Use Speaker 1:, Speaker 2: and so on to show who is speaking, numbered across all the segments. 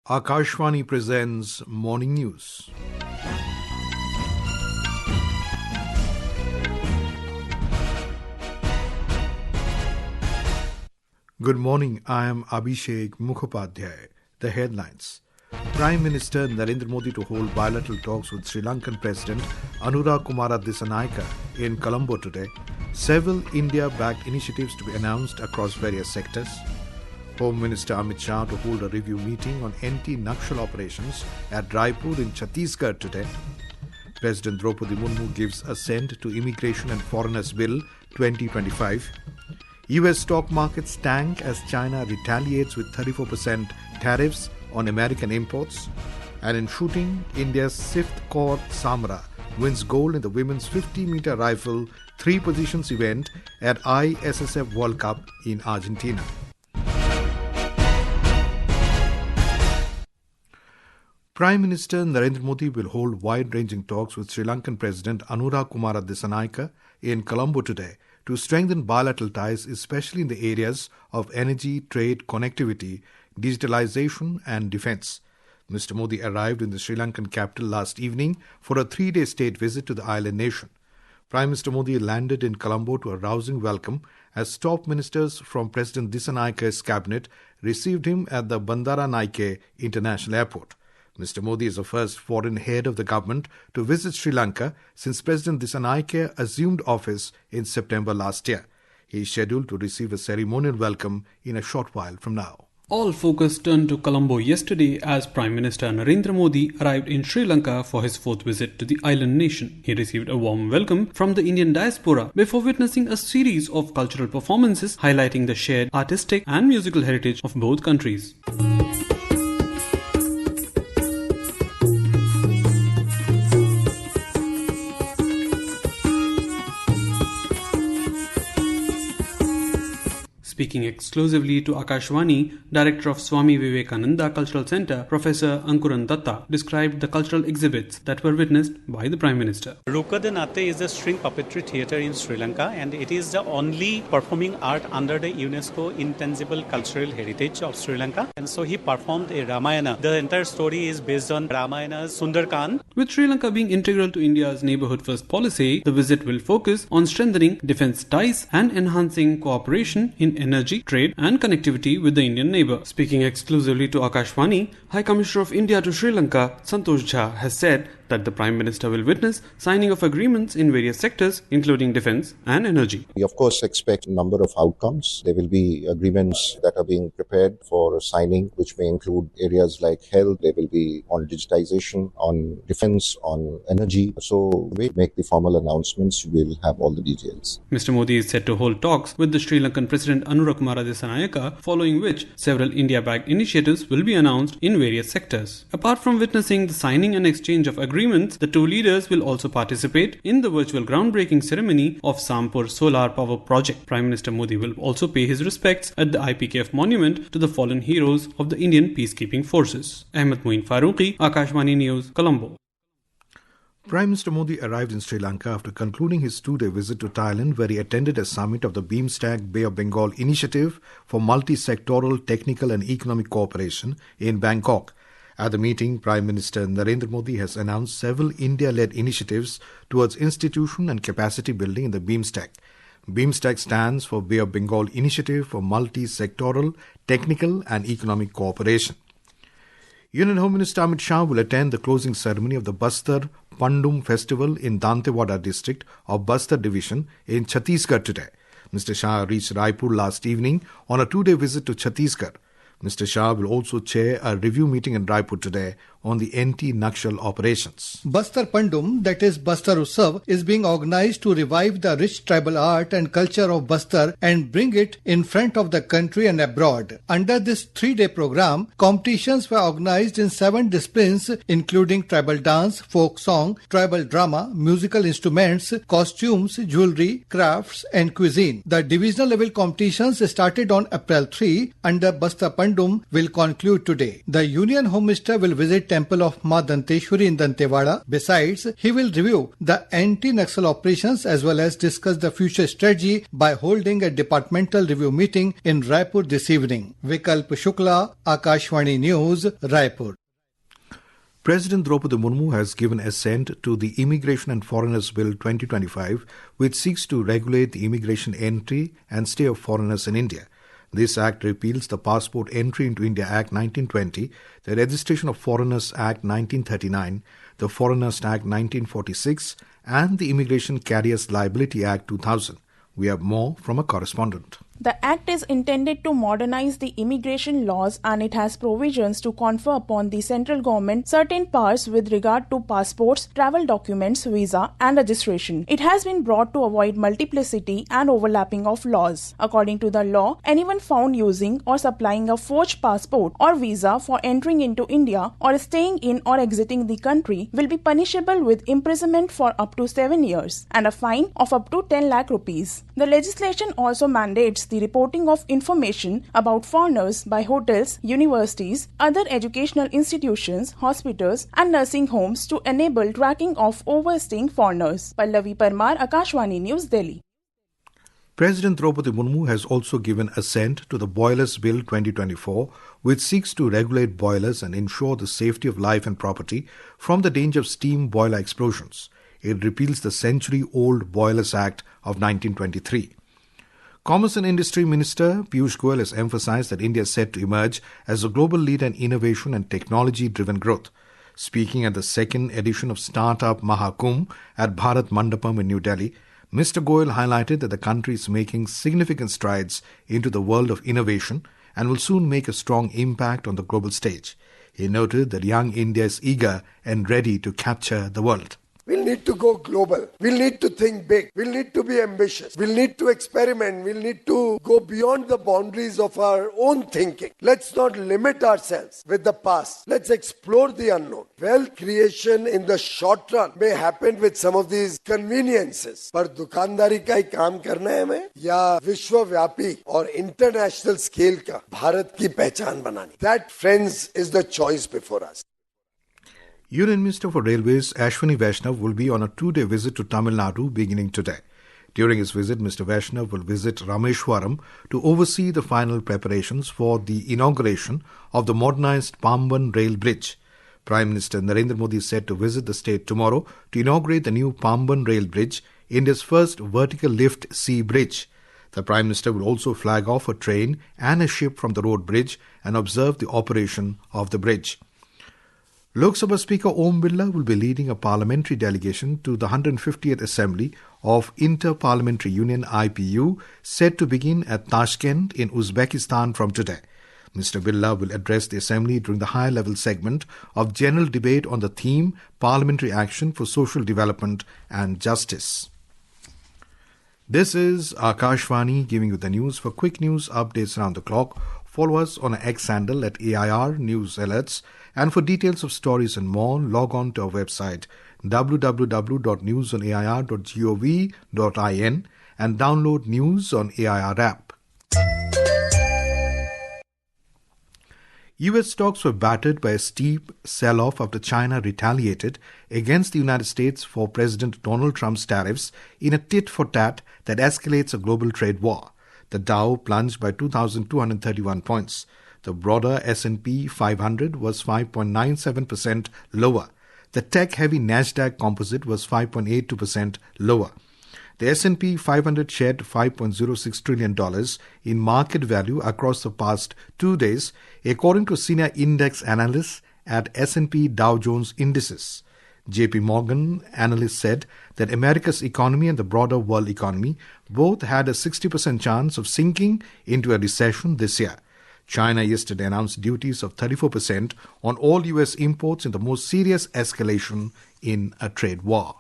Speaker 1: Akashvani presents Morning News. Good morning, I am Abhishek Mukhopadhyay. The headlines. Prime Minister Narendra Modi to hold bilateral talks with Sri Lankan President Anura Kumara Dissanayake in Colombo today. Several India-backed initiatives to be announced across various sectors. Home Minister Amit Shah to hold a review meeting on anti-Naxal operations at Raipur in Chhattisgarh today. President Droupadi Murmu gives assent to Immigration and Foreigners Bill 2025. US stock markets tank as China retaliates with 34% tariffs on American imports. And in shooting, India's Sifth Kaur Samra wins gold in the women's 50-meter rifle 3 positions event at ISSF World Cup in Argentina. Prime Minister Narendra Modi will hold wide-ranging talks with Sri Lankan President Anura Kumara Dissanayake in Colombo today to strengthen bilateral ties, especially in the areas of energy, trade, connectivity, digitalization and defence. Mr. Modi arrived in the Sri Lankan capital last evening for a 3-day state visit to the island nation. Prime Minister Modi landed in Colombo to a rousing welcome as top ministers from President Dissanayake's cabinet received him at the Bandara Naike International Airport. Mr. Modi is the first foreign head of the government to visit Sri Lanka since President Dissanayake assumed office in September last year. He is scheduled to receive a ceremonial welcome in a short while from now.
Speaker 2: All focus turned to Colombo yesterday as Prime Minister Narendra Modi arrived in Sri Lanka for his 4th visit to the island nation. He received a warm welcome from the Indian diaspora before witnessing a series of cultural performances highlighting the shared artistic and musical heritage of both countries. Speaking exclusively to Akashvani, Director of Swami Vivekananda Cultural Centre, Professor Ankuran Datta, described the cultural exhibits that were witnessed by the Prime Minister.
Speaker 3: Rupkade Natte is a string puppetry theatre in Sri Lanka, and it is the only performing art under the UNESCO Intangible Cultural Heritage of Sri Lanka. And so he performed a Ramayana. The entire story is based on Ramayana's Sundarkand.
Speaker 2: With Sri Lanka being integral to India's neighbourhood first policy, the visit will focus on strengthening defence ties and enhancing cooperation in energy, trade and connectivity with the Indian neighbour. Speaking exclusively to Akashvani, High Commissioner of India to Sri Lanka, Santosh Jha, has said that the Prime Minister will witness signing of agreements in various sectors, including defence and energy.
Speaker 4: We of course expect a number of outcomes. There will be agreements that are being prepared for signing, which may include areas like health. There will be on digitization, on defence, on energy. So we make the formal announcements. We'll have all the details.
Speaker 2: Mr. Modi is set to hold talks with the Sri Lankan President Anura Kumara Dissanayake, following which several India-backed initiatives will be announced in various sectors. Apart from witnessing the signing and exchange of agreements, the two leaders will also participate in the virtual groundbreaking ceremony of Sampur Solar Power Project. Prime Minister Modi will also pay his respects at the IPKF monument to the fallen heroes of the Indian peacekeeping forces. Ahmed Moin Farooqi, Akashvani News, Colombo.
Speaker 1: Prime Minister Modi arrived in Sri Lanka after concluding his 2-day visit to Thailand, where he attended a summit of the BIMSTEC Bay of Bengal Initiative for Multi-Sectoral Technical and Economic Cooperation in Bangkok. At the meeting, Prime Minister Narendra Modi has announced several India-led initiatives towards institution and capacity building in the BIMSTEC. BIMSTEC stands for Bay of Bengal Initiative for Multi-Sectoral Technical and Economic Cooperation. Union Home Minister Amit Shah will attend the closing ceremony of the Bastar Pandum Festival in Dantewada district of Bastar Division in Chhattisgarh today. Mr. Shah reached Raipur last evening on a 2-day visit to Chhattisgarh. Mr. Shah will also chair a review meeting in Raipur today on the anti-Naxal operations.
Speaker 5: Bastar Pandum, that is Bastar Utsav, is being organized to revive the rich tribal art and culture of Bastar and bring it in front of the country and abroad. Under this 3-day program, competitions were organized in 7 disciplines including tribal dance, folk song, tribal drama, musical instruments, costumes, jewelry, crafts and cuisine. The divisional level competitions started on April 3 under Bastar Pandum referendum will conclude today. The Union Home Minister will visit Temple of Ma Danteshwari in Dantewada. Besides, he will review the anti-Naxal operations as well as discuss the future strategy by holding a departmental review meeting in Raipur this evening. Vikalp Shukla, Akashvani News, Raipur.
Speaker 1: President Droupadi Murmu has given assent to the Immigration and Foreigners Bill 2025, which seeks to regulate the immigration entry and stay of foreigners in India. This act repeals the Passport Entry into India Act 1920, the Registration of Foreigners Act 1939, the Foreigners Act 1946, and the Immigration Carriers Liability Act 2000. We have more from a correspondent.
Speaker 6: The Act is intended to modernize the immigration laws and it has provisions to confer upon the central government certain powers with regard to passports, travel documents, visa and registration. It has been brought to avoid multiplicity and overlapping of laws. According to the law, anyone found using or supplying a forged passport or visa for entering into India or staying in or exiting the country will be punishable with imprisonment for up to 7 years and a fine of up to 10 lakh rupees. The legislation also mandates the reporting of information about foreigners by hotels, universities, other educational institutions, hospitals and nursing homes to enable tracking of overstaying foreigners. Pallavi Parmar, Akashvani News, Delhi.
Speaker 1: President Droupadi Murmu has also given assent to the Boilers Bill 2024, which seeks to regulate boilers and ensure the safety of life and property from the danger of steam boiler explosions. It repeals the century-old Boilers Act of 1923. Commerce and Industry Minister Piyush Goyal has emphasized that India is set to emerge as a global leader in innovation and technology-driven growth. Speaking at the second edition of Startup Mahakumbh at Bharat Mandapam in New Delhi, Mr. Goyal highlighted that the country is making significant strides into the world of innovation and will soon make a strong impact on the global stage. He noted that young India is eager and ready to capture the world.
Speaker 7: We'll need to go global. We'll need to think big. We'll need to be ambitious. We'll need to experiment. We'll need to go beyond the boundaries of our own thinking. Let's not limit ourselves with the past. Let's explore the unknown. Wealth creation in the short run may happen with some of these conveniences. पर दुकानदारी का ही काम करना है हमें या विश्वव्यापी और इंटरनेशनल स्केल का भारत की पहचान बनानी. That, friends, is the choice before us.
Speaker 1: Union Minister for Railways Ashwini Vaishnav will be on a 2-day visit to Tamil Nadu beginning today. During his visit, Mr. Vaishnav will visit Rameshwaram to oversee the final preparations for the inauguration of the modernized Pamban Rail Bridge. Prime Minister Narendra Modi is set to visit the state tomorrow to inaugurate the new Pamban Rail Bridge, India's first vertical lift sea bridge. The Prime Minister will also flag off a train and a ship from the road bridge and observe the operation of the bridge. Lok Sabha Speaker Om Birla will be leading a parliamentary delegation to the 150th Assembly of Inter-Parliamentary Union IPU set to begin at Tashkent in Uzbekistan from today. Mr. Birla will address the Assembly during the high-level segment of general debate on the theme Parliamentary Action for Social Development and Justice. This is Akashvani giving you the news. For quick news updates around the clock, follow us on our X handle at AIR News Alerts. And for details of stories and more, log on to our website www.newsonair.gov.in and download News on AIR app. US stocks were battered by a steep sell-off after China retaliated against the United States for President Donald Trump's tariffs in a tit-for-tat that escalates a global trade war. The Dow plunged by 2,231 points. The broader S&P 500 was 5.97% lower. The tech-heavy Nasdaq Composite was 5.82% lower. The S&P 500 shed $5.06 trillion in market value across the past 2 days, according to senior index analysts at S&P Dow Jones Indices. JP Morgan analysts said that America's economy and the broader world economy both had a 60% chance of sinking into a recession this year. China yesterday announced duties of 34% on all US imports in the most serious escalation in a trade war.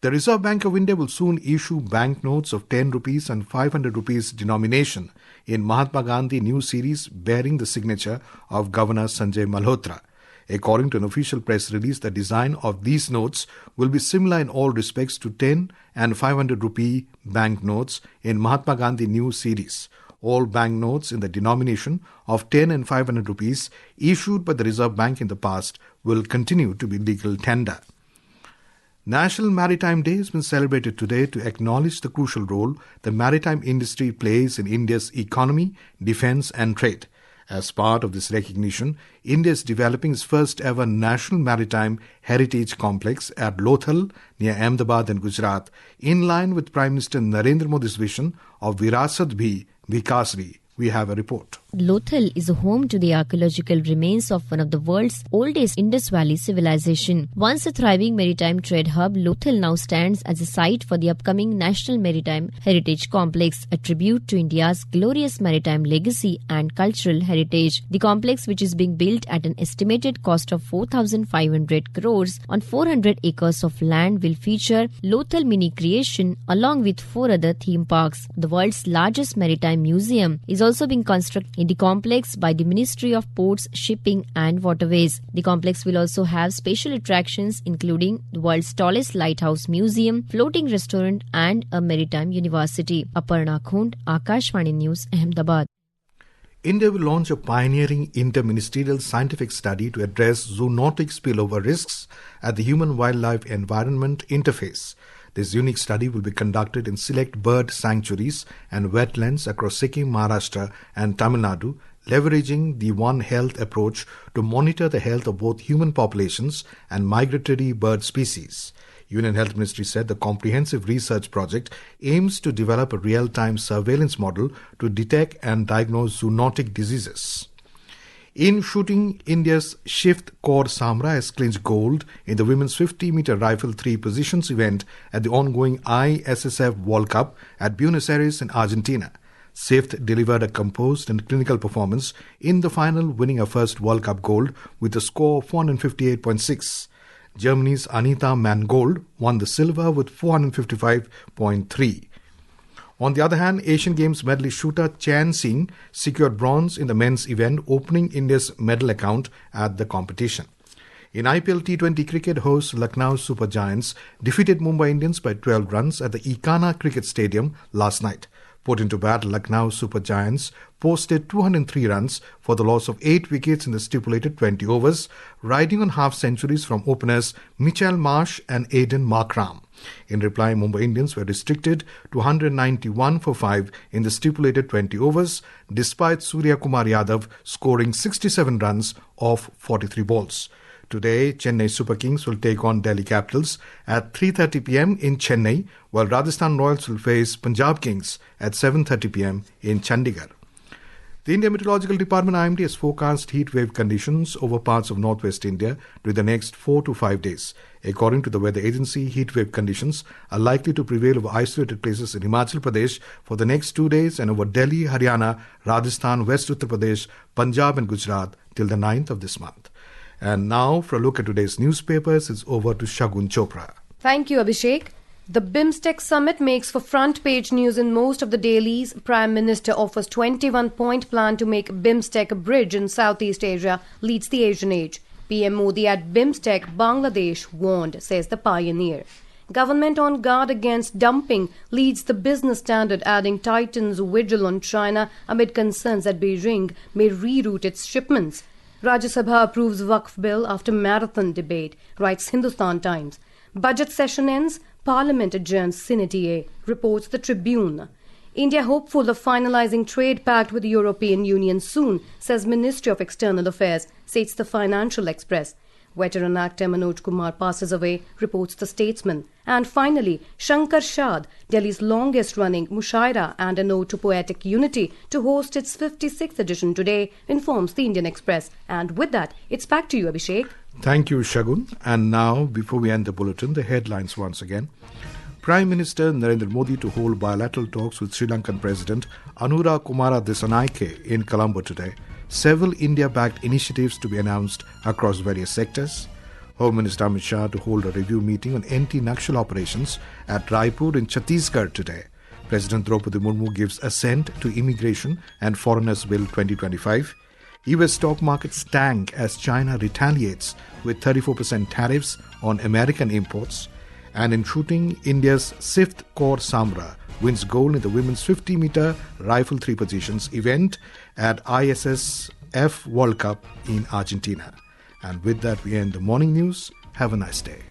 Speaker 1: The Reserve Bank of India will soon issue banknotes of 10 rupees and 500 rupees denomination in Mahatma Gandhi new series bearing the signature of Governor Sanjay Malhotra. According to an official press release, the design of these notes will be similar in all respects to 10 and 500 rupee banknotes in Mahatma Gandhi new series. All banknotes in the denomination of 10 and 500 rupees issued by the Reserve Bank in the past will continue to be legal tender. National Maritime Day has been celebrated today to acknowledge the crucial role the maritime industry plays in India's economy, defence and trade. As part of this recognition, India is developing its first ever National Maritime Heritage Complex at Lothal near Ahmedabad in Gujarat, in line with Prime Minister Narendra Modi's vision of Virasat Bhi, Vikas Bhi. We have a report.
Speaker 8: Lothal is home to the archaeological remains of one of the world's oldest Indus Valley civilization. Once a thriving maritime trade hub, Lothal now stands as a site for the upcoming National Maritime Heritage Complex, a tribute to India's glorious maritime legacy and cultural heritage. The complex, which is being built at an estimated cost of 4,500 crores on 400 acres of land, will feature Lothal mini creation along with 4 other theme parks. The world's largest maritime museum is also being constructed in the complex by the Ministry of Ports, Shipping and Waterways. The complex will also have special attractions including the world's tallest lighthouse museum, floating restaurant and a maritime university. Aparna Khund, Akashvani News, Ahmedabad.
Speaker 1: India will launch a pioneering interministerial scientific study to address zoonotic spillover risks at the human-wildlife environment interface. This unique study will be conducted in select bird sanctuaries and wetlands across Sikkim, Maharashtra and Tamil Nadu, leveraging the One Health approach to monitor the health of both human populations and migratory bird species. Union Health Ministry said the comprehensive research project aims to develop a real-time surveillance model to detect and diagnose zoonotic diseases. In shooting, India's Shift Kaur Samra has clinched gold in the women's 50-meter rifle 3 positions event at the ongoing ISSF World Cup at Buenos Aires in Argentina. Shift delivered a composed and clinical performance in the final, winning her first World Cup gold with a score of 458.6. Germany's Anita Mangold won the silver with 455.3. On the other hand, Asian Games medalist shooter Chan Singh secured bronze in the men's event, opening India's medal account at the competition. In IPL T20 cricket, hosts Lucknow Super Giants defeated Mumbai Indians by 12 runs at the Ikana Cricket Stadium last night. Put into bat, Lucknow Super Giants posted 203 runs for the loss of 8 wickets in the stipulated 20 overs, riding on half-centuries from openers Mitchell Marsh and Aidan Markram. In reply, Mumbai Indians were restricted to 191 for 5 in the stipulated 20 overs, despite Surya Kumar Yadav scoring 67 runs off 43 balls. Today, Chennai Super Kings will take on Delhi Capitals at 3:30 p.m. in Chennai, while Rajasthan Royals will face Punjab Kings at 7:30 p.m. in Chandigarh. The India Meteorological Department IMD has forecast heat wave conditions over parts of northwest India during the next 4 to 5 days. According to the weather agency, heat wave conditions are likely to prevail over isolated places in Himachal Pradesh for the next 2 days and over Delhi, Haryana, Rajasthan, West Uttar Pradesh, Punjab and Gujarat till the 9th of this month. And now, for a look at today's newspapers, it's over to Shagun Chopra.
Speaker 9: Thank you, Abhishek. The BIMSTEC summit makes for front-page news in most of the dailies. Prime Minister offers 21-point plan to make BIMSTEC a bridge in Southeast Asia, leads the Asian age. PM Modi at BIMSTEC, Bangladesh warned, says the pioneer. Government on guard against dumping, leads the Business Standard, adding tightens vigil on China amid concerns that Beijing may reroute its shipments. Rajya Sabha approves Waqf bill after marathon debate, writes Hindustan Times. Budget session ends, Parliament adjourns sine die, reports the Tribune. India hopeful of finalizing trade pact with the European Union soon, says Ministry of External Affairs, states the Financial Express. Veteran actor Manoj Kumar passes away, reports the Statesman. And finally, Shankar Shad, Delhi's longest-running mushaira and an ode to poetic unity, to host its 56th edition today, informs the Indian Express. And with that, it's back to you, Abhishek.
Speaker 1: Thank you, Shagun. And now, before we end the bulletin, the headlines once again. Prime Minister Narendra Modi to hold bilateral talks with Sri Lankan President Anura Kumara Dissanayake in Colombo today. Several India-backed initiatives to be announced across various sectors. Home Minister Amit Shah to hold a review meeting on anti-Naxal operations at Raipur in Chhattisgarh today. President Droupadi Murmu gives assent to Immigration and Foreigners Bill 2025. US stock markets tank as China retaliates with 34% tariffs on American imports. And in shooting, India's Shift Kaur Samra wins gold in the women's 50-meter rifle 3 positions event at ISSF World Cup in Argentina. And with that, we end the morning news. Have a nice day.